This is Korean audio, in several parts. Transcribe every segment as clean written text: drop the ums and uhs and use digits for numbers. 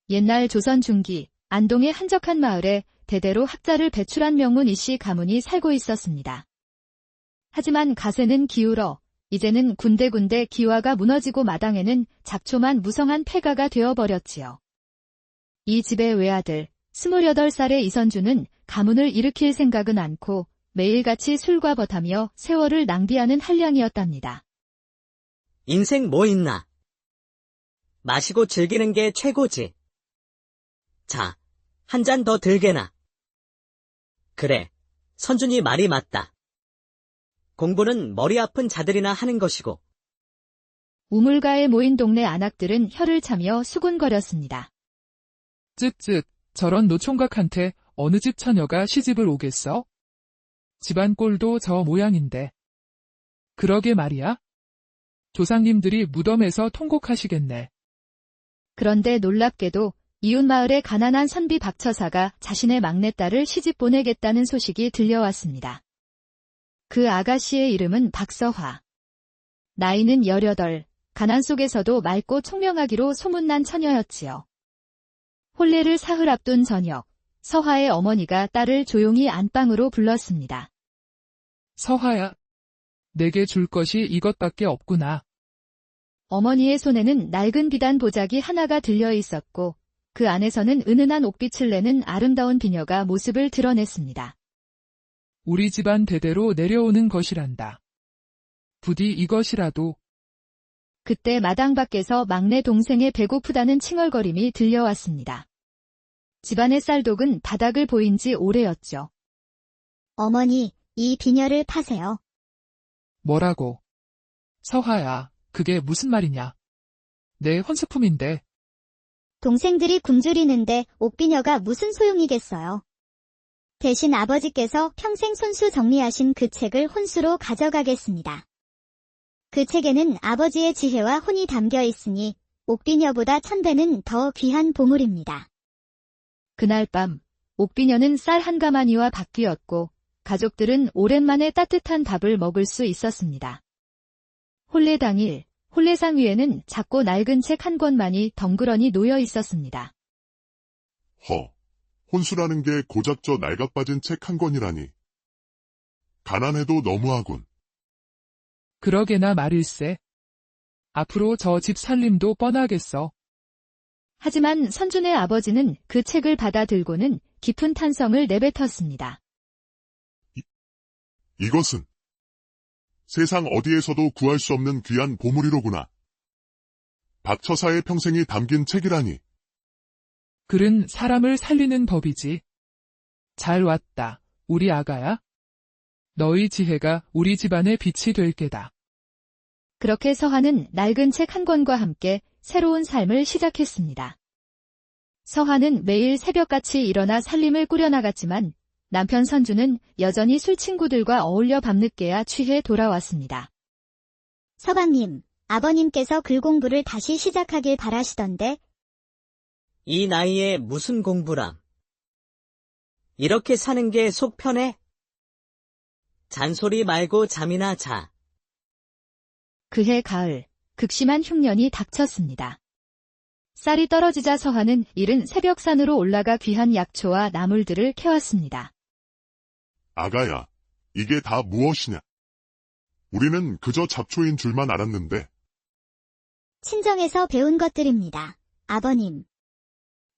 옛날 조선 중기 안동의 한적한 마을에 대대로 학자를 배출한 명문 이씨 가문이 살고 있었습니다. 하지만 가세는 기울어 이제는 군데군데 기와가 무너지고 마당에는 잡초만 무성한 폐가가 되어버렸지요. 이 집의 외아들 28살의 이선주는 가문을 일으킬 생각은 않고 매일같이 술과 벗하며 세월을 낭비하는 한량이었답니다. 인생 뭐 있나? 마시고 즐기는 게 최고지. 자, 한 잔 더 들게나. 그래, 선준이 말이 맞다. 공부는 머리 아픈 자들이나 하는 것이고. 우물가에 모인 동네 안악들은 혀를 차며 수군거렸습니다. 쯧쯧, 저런 노총각한테 어느 집 처녀가 시집을 오겠어? 집안 꼴도 저 모양인데. 그러게 말이야. 조상님들이 무덤에서 통곡하시겠네. 그런데 놀랍게도 이웃마을의 가난한 선비 박처사가 자신의 막내딸을 시집 보내겠다는 소식이 들려왔습니다. 그 아가씨의 이름은 박서화. 나이는 18, 가난 속에서도 맑고 총명하기로 소문난 처녀였지요. 혼례를 사흘 앞둔 저녁, 서화의 어머니가 딸을 조용히 안방으로 불렀습니다. 서화야, 내게 줄 것이 이것밖에 없구나. 어머니의 손에는 낡은 비단 보자기 하나가 들려 있었고 그 안에서는 은은한 옥빛을 내는 아름다운 비녀가 모습을 드러냈습니다. 우리 집안 대대로 내려오는 것이란다. 부디 이것이라도. 그때 마당 밖에서 막내 동생의 배고프다는 칭얼거림이 들려왔습니다. 집안의 쌀독은 바닥을 보인 지 오래였죠. 어머니, 이 비녀를 파세요. 뭐라고? 서화야, 그게 무슨 말이냐? 내 혼수품인데. 동생들이 굶주리는데 옥비녀가 무슨 소용이겠어요. 대신 아버지께서 평생 손수 정리하신 그 책을 혼수로 가져가겠습니다. 그 책에는 아버지의 지혜와 혼이 담겨 있으니 옥비녀보다 1000배는 더 귀한 보물입니다. 그날 밤 옥비녀는 쌀 한 가마니와 바뀌었고 가족들은 오랜만에 따뜻한 밥을 먹을 수 있었습니다. 혼례 당일 혼례상 위에는 작고 낡은 책 한 권만이 덩그러니 놓여 있었습니다. 혼수라는 게 고작 저 낡아빠진 책 한 권이라니. 가난해도 너무하군. 그러게나 말일세. 앞으로 저 집 살림도 뻔하겠어. 하지만 선준의 아버지는 그 책을 받아들고는 깊은 탄성을 내뱉었습니다. 이것은 세상 어디에서도 구할 수 없는 귀한 보물이로구나. 박처사의 평생이 담긴 책이라니. 글은 사람을 살리는 법이지. 잘 왔다, 우리 아가야. 너희 지혜가 우리 집안의 빛이 될 게다. 그렇게 서화는 낡은 책 한 권과 함께 새로운 삶을 시작했습니다. 서화는 매일 새벽같이 일어나 살림을 꾸려나갔지만 남편 선주는 여전히 술친구들과 어울려 밤늦게야 취해 돌아왔습니다. 서방님, 아버님께서 글 공부를 다시 시작하길 바라시던데. 이 나이에 무슨 공부람. 이렇게 사는 게 속 편해? 잔소리 말고 잠이나 자. 그해 가을, 극심한 흉년이 닥쳤습니다. 쌀이 떨어지자 서화는 이른 새벽산으로 올라가 귀한 약초와 나물들을 캐왔습니다. 아가야, 이게 다 무엇이냐? 우리는 그저 잡초인 줄만 알았는데. 친정에서 배운 것들입니다. 아버님.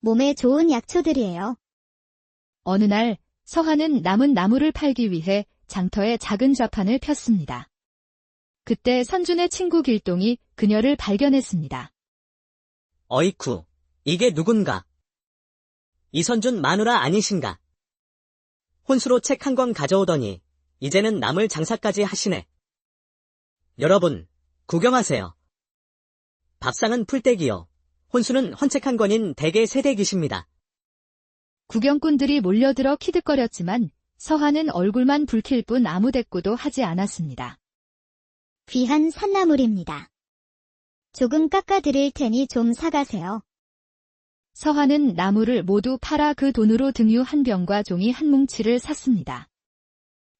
몸에 좋은 약초들이에요. 어느 날 서화는 남은 나무를 팔기 위해 장터에 작은 좌판을 폈습니다. 그때 선준의 친구 길동이 그녀를 발견했습니다. 어이쿠, 이게 누군가? 이선준 마누라 아니신가? 혼수로 책 한 권 가져오더니 이제는 나물 장사까지 하시네. 여러분, 구경하세요. 밥상은 풀떼기요. 혼수는 헌책 한 권인 대개 새댁이십니다. 구경꾼들이 몰려들어 키득거렸지만 서화는 얼굴만 붉힐 뿐 아무 대꾸도 하지 않았습니다. 귀한 산나물입니다. 조금 깎아드릴 테니 좀 사가세요. 서화는 나무를 모두 팔아 그 돈으로 등유 한 병과 종이 한 뭉치를 샀습니다.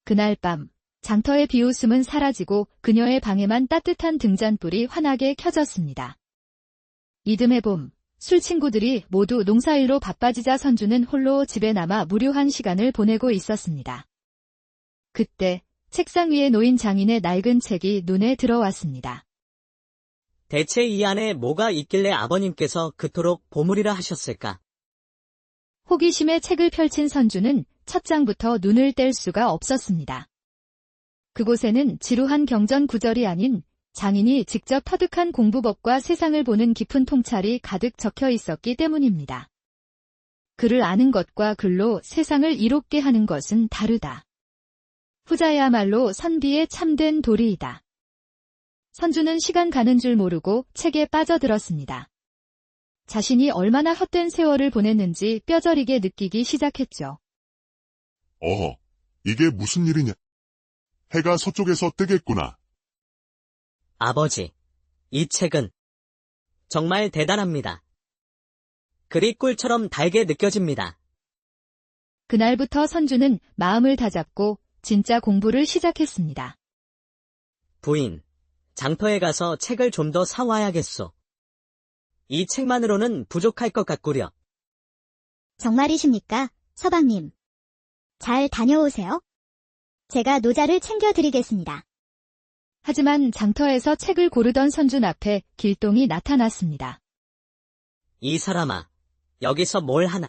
그날 밤 장터의 비웃음은 사라지고 그녀의 방에만 따뜻한 등잔불이 환하게 켜졌습니다. 이듬해 봄 술 친구들이 모두 농사일로 바빠지자 선주는 홀로 집에 남아 무료한 시간을 보내고 있었습니다. 그때 책상 위에 놓인 장인의 낡은 책이 눈에 들어왔습니다. 대체 이 안에 뭐가 있길래 아버님께서 그토록 보물이라 하셨을까? 호기심에 책을 펼친 선주는 첫 장부터 눈을 뗄 수가 없었습니다. 그곳에는 지루한 경전 구절이 아닌 장인이 직접 터득한 공부법과 세상을 보는 깊은 통찰이 가득 적혀 있었기 때문입니다. 글을 아는 것과 글로 세상을 이롭게 하는 것은 다르다. 후자야말로 선비의 참된 도리이다. 선주는 시간 가는 줄 모르고 책에 빠져들었습니다. 자신이 얼마나 헛된 세월을 보냈는지 뼈저리게 느끼기 시작했죠. 어허, 이게 무슨 일이냐? 해가 서쪽에서 뜨겠구나. 아버지, 이 책은 정말 대단합니다. 글이 꿀처럼 달게 느껴집니다. 그날부터 선주는 마음을 다잡고 진짜 공부를 시작했습니다. 부인, 장터에 가서 책을 좀 더 사와야겠소. 이 책만으로는 부족할 것 같구려. 정말이십니까, 서방님? 잘 다녀오세요. 제가 노자를 챙겨드리겠습니다. 하지만 장터에서 책을 고르던 선준 앞에 길동이 나타났습니다. 이 사람아, 여기서 뭘 하나?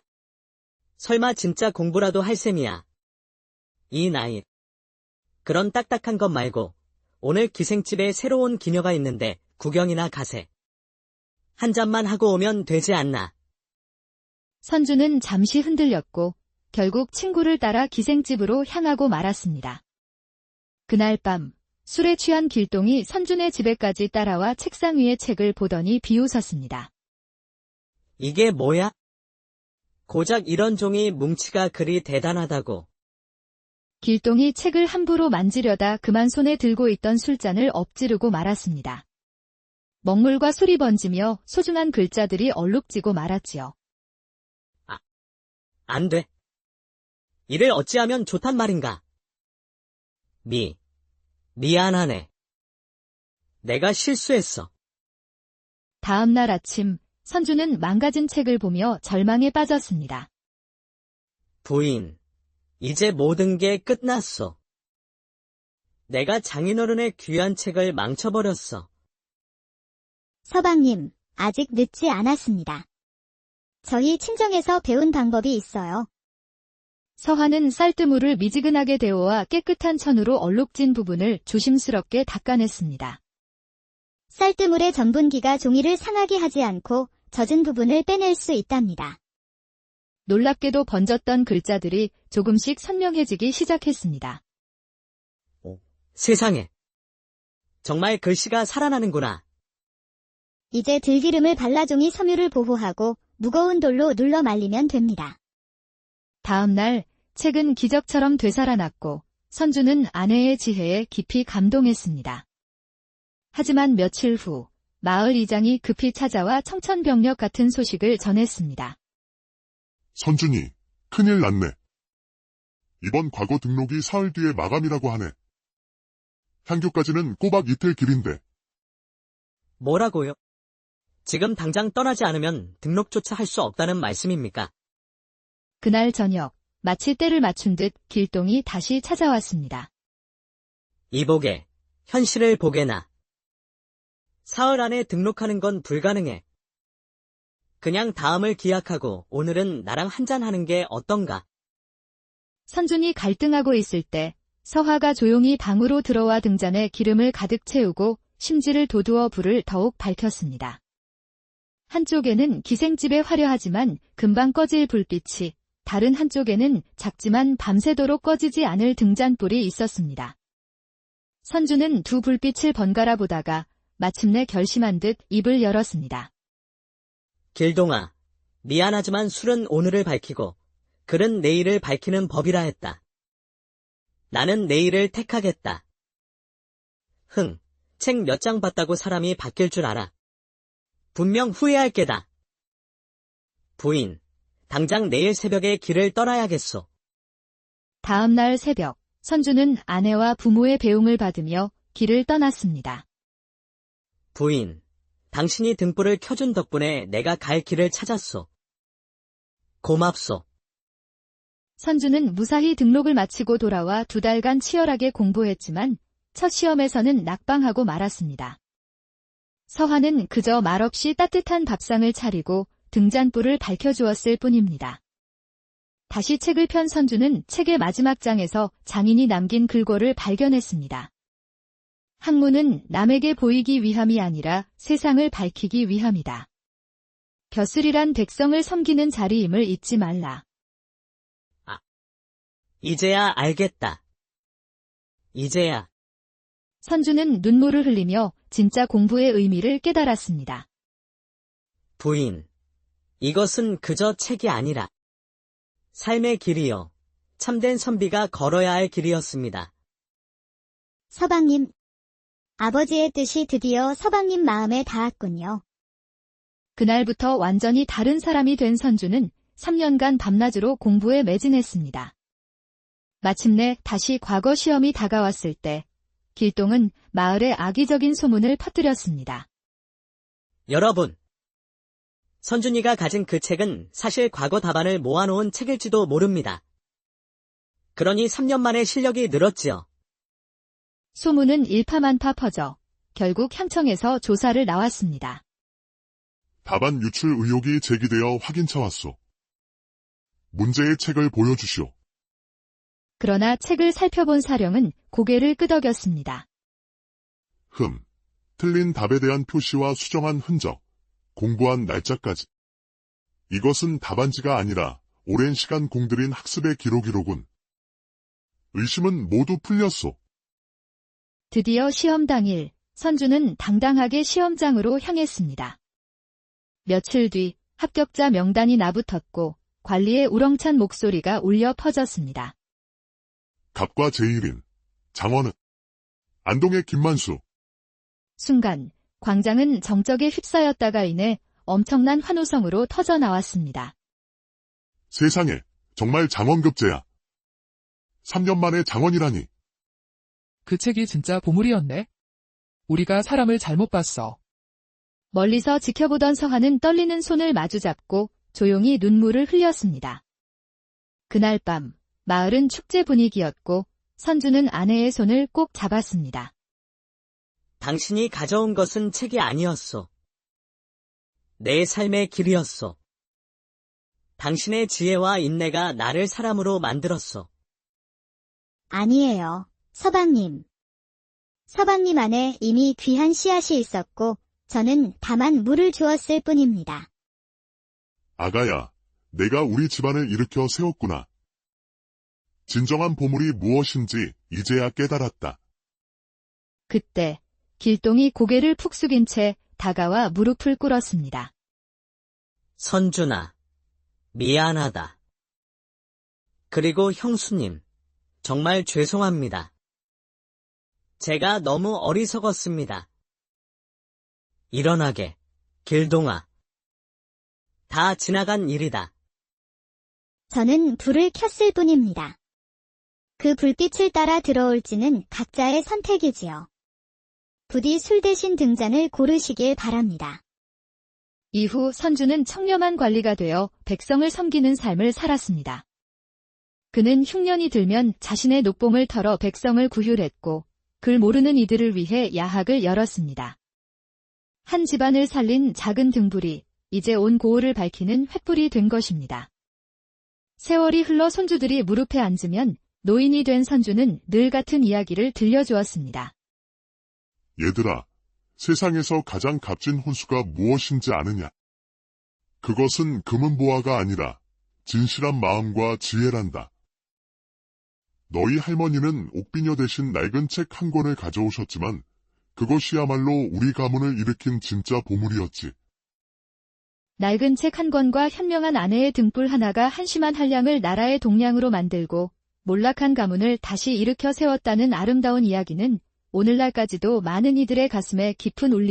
설마 진짜 공부라도 할 셈이야. 이 나이. 그런 딱딱한 것 말고 오늘 기생집에 새로운 기녀가 있는데 구경이나 가세. 한 잔만 하고 오면 되지 않나. 선주는 잠시 흔들렸고 결국 친구를 따라 기생집으로 향하고 말았습니다. 그날 밤 술에 취한 길동이 선준의 집에까지 따라와 책상 위의 책을 보더니 비웃었습니다. 이게 뭐야? 고작 이런 종이 뭉치가 그리 대단하다고. 길동이 책을 함부로 만지려다 그만 손에 들고 있던 술잔을 엎지르고 말았습니다. 먹물과 술이 번지며 소중한 글자들이 얼룩지고 말았지요. 안 돼. 이를 어찌하면 좋단 말인가? 미안하네. 내가 실수했어. 다음 날 아침 선주는 망가진 책을 보며 절망에 빠졌습니다. 부인, 이제 모든 게 끝났어. 내가 장인어른의 귀한 책을 망쳐버렸어. 서방님, 아직 늦지 않았습니다. 저희 친정에서 배운 방법이 있어요. 서화는 쌀뜨물을 미지근하게 데워와 깨끗한 천으로 얼룩진 부분을 조심스럽게 닦아냈습니다. 쌀뜨물의 전분기가 종이를 상하게 하지 않고 젖은 부분을 빼낼 수 있답니다. 놀랍게도 번졌던 글자들이 조금씩 선명해지기 시작했습니다. 세상에. 정말 글씨가 살아나는구나. 이제 들기름을 발라 종이 섬유를 보호하고 무거운 돌로 눌러 말리면 됩니다. 다음 날 책은 기적처럼 되살아났고 선주는 아내의 지혜에 깊이 감동했습니다. 하지만 며칠 후 마을 이장이 급히 찾아와 청천벽력 같은 소식을 전했습니다. 선준이, 큰일 났네. 이번 과거 등록이 사흘 뒤에 마감이라고 하네. 향교까지는 꼬박 이틀 길인데. 뭐라고요? 지금 당장 떠나지 않으면 등록조차 할 수 없다는 말씀입니까? 그날 저녁 마치 때를 맞춘 듯 길동이 다시 찾아왔습니다. 이보게, 현실을 보게나. 사흘 안에 등록하는 건 불가능해. 그냥 다음을 기약하고 오늘은 나랑 한잔하는 게 어떤가? 선준이 갈등하고 있을 때 서화가 조용히 방으로 들어와 등잔에 기름을 가득 채우고 심지를 돋우어 불을 더욱 밝혔습니다. 한쪽에는 기생집의 화려하지만 금방 꺼질 불빛이, 다른 한쪽에는 작지만 밤새도록 꺼지지 않을 등잔불이 있었습니다. 선주는 두 불빛을 번갈아 보다가 마침내 결심한 듯 입을 열었습니다. 길동아, 미안하지만 술은 오늘을 밝히고 글은 내일을 밝히는 법이라 했다. 나는 내일을 택하겠다. 책 몇 장 봤다고 사람이 바뀔 줄 알아. 분명 후회할 게다. 부인, 당장 내일 새벽에 길을 떠나야겠소. 다음 날 새벽, 선주는 아내와 부모의 배웅을 받으며 길을 떠났습니다. 부인, 당신이 등불을 켜준 덕분에 내가 갈 길을 찾았소. 고맙소. 선주는 무사히 등록을 마치고 돌아와 2달간 치열하게 공부했지만 첫 시험에서는 낙방하고 말았습니다. 서한은 그저 말없이 따뜻한 밥상을 차리고 등잔불을 밝혀주었을 뿐입니다. 다시 책을 편 선주는 책의 마지막 장에서 장인이 남긴 글꼴을 발견했습니다. 학문은 남에게 보이기 위함이 아니라 세상을 밝히기 위함이다. 벼슬이란 백성을 섬기는 자리임을 잊지 말라. 이제야 알겠다. 이제야. 선주는 눈물을 흘리며 진짜 공부의 의미를 깨달았습니다. 부인, 이것은 그저 책이 아니라 삶의 길이요. 참된 선비가 걸어야 할 길이었습니다. 서방님, 아버지의 뜻이 드디어 서방님 마음에 닿았군요. 그날부터 완전히 다른 사람이 된 선주는 3년간 밤낮으로 공부에 매진했습니다. 마침내 다시 과거 시험이 다가왔을 때 길동은 마을에 악의적인 소문을 퍼뜨렸습니다. 여러분, 선준이가 가진 그 책은 사실 과거 답안을 모아놓은 책일지도 모릅니다. 그러니 3년 만에 실력이 늘었지요. 소문은 일파만파 퍼져 결국 향청에서 조사를 나왔습니다. 답안 유출 의혹이 제기되어 확인차 왔소. 문제의 책을 보여주시오. 그러나 책을 살펴본 사령은 고개를 끄덕였습니다. 틀린 답에 대한 표시와 수정한 흔적, 공부한 날짜까지. 이것은 답안지가 아니라 오랜 시간 공들인 학습의 기록이로군. 의심은 모두 풀렸소. 드디어 시험 당일, 선주는 당당하게 시험장으로 향했습니다. 며칠 뒤 합격자 명단이 나붙었고 관리의 우렁찬 목소리가 울려 퍼졌습니다. 갑과 제일인, 장원은, 안동의 김만수. 순간 광장은 정적에 휩싸였다가 이내 엄청난 환호성으로 터져 나왔습니다. 세상에, 정말 장원급제야. 3년 만에 장원이라니. 그 책이 진짜 보물이었네. 우리가 사람을 잘못 봤어. 멀리서 지켜보던 서한은 떨리는 손을 마주잡고 조용히 눈물을 흘렸습니다. 그날 밤 마을은 축제 분위기였고 선주는 아내의 손을 꼭 잡았습니다. 당신이 가져온 것은 책이 아니었소. 내 삶의 길이었소. 당신의 지혜와 인내가 나를 사람으로 만들었소. 아니에요, 서방님. 서방님 안에 이미 귀한 씨앗이 있었고 저는 다만 물을 주었을 뿐입니다. 아가야, 내가 우리 집안을 일으켜 세웠구나. 진정한 보물이 무엇인지 이제야 깨달았다. 그때 길동이 고개를 푹 숙인 채 다가와 무릎을 꿇었습니다. 선준아, 미안하다. 그리고 형수님, 정말 죄송합니다. 제가 너무 어리석었습니다. 일어나게, 길동아. 다 지나간 일이다. 저는 불을 켰을 뿐입니다. 그 불빛을 따라 들어올지는 각자의 선택이지요. 부디 술 대신 등잔을 고르시길 바랍니다. 이후 선주는 청렴한 관리가 되어 백성을 섬기는 삶을 살았습니다. 그는 흉년이 들면 자신의 녹봉을 털어 백성을 구휼했고 글 모르는 이들을 위해 야학을 열었습니다. 한 집안을 살린 작은 등불이 이제 온 고을을 밝히는 횃불이 된 것입니다. 세월이 흘러 손주들이 무릎에 앉으면 노인이 된 선주는 늘 같은 이야기를 들려주었습니다. 얘들아, 세상에서 가장 값진 혼수가 무엇인지 아느냐? 그것은 금은보화가 아니라 진실한 마음과 지혜란다. 너희 할머니는 옥비녀 대신 낡은 책 한 권을 가져오셨지만 그것이야말로 우리 가문을 일으킨 진짜 보물이었지. 낡은 책 한 권과 현명한 아내의 등불 하나가 한심한 한량을 나라의 동량으로 만들고 몰락한 가문을 다시 일으켜 세웠다는 아름다운 이야기는 오늘날까지도 많은 이들의 가슴에 깊은 울림을